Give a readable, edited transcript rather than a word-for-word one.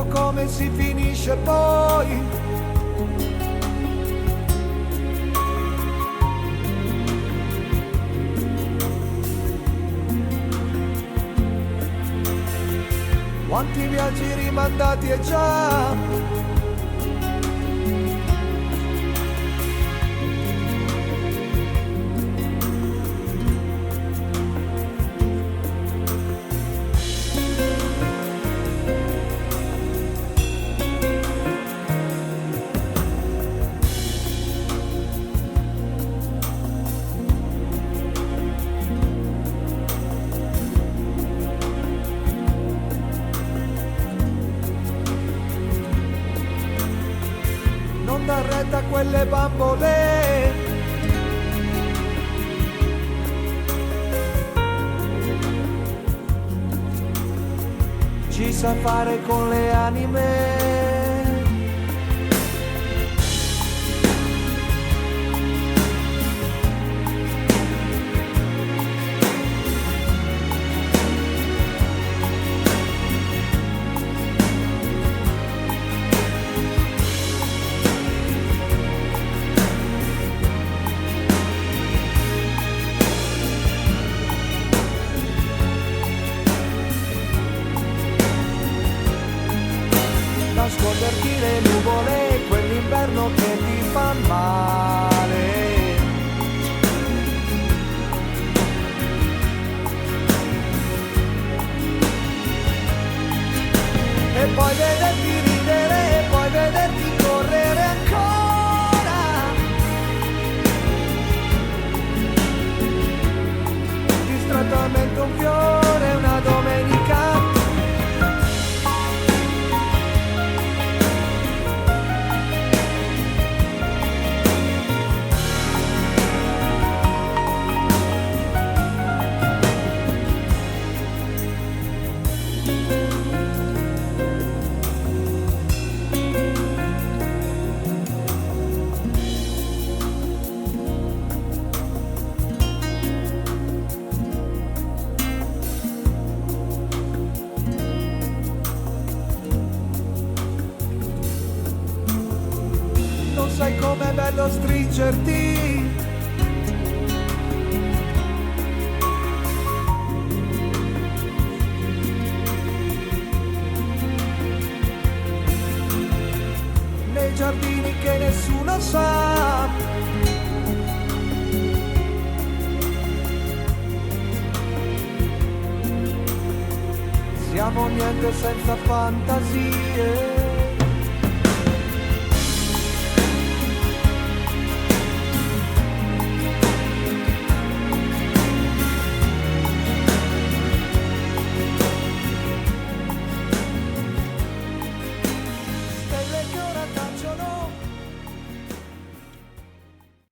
come si finisce poi. Quanti viaggi rimandati e già non dà retta a quelle bambole. Ci sa fare con le anime. Nasconderti le nuvole, quell'inverno che ti fa male. E poi vederti ridere, e poi vederti correre ancora. Distrattamente un fiore, una domenica. Sai com'è bello stringerti. Nei giardini che nessuno sa. Siamo niente senza fantasie.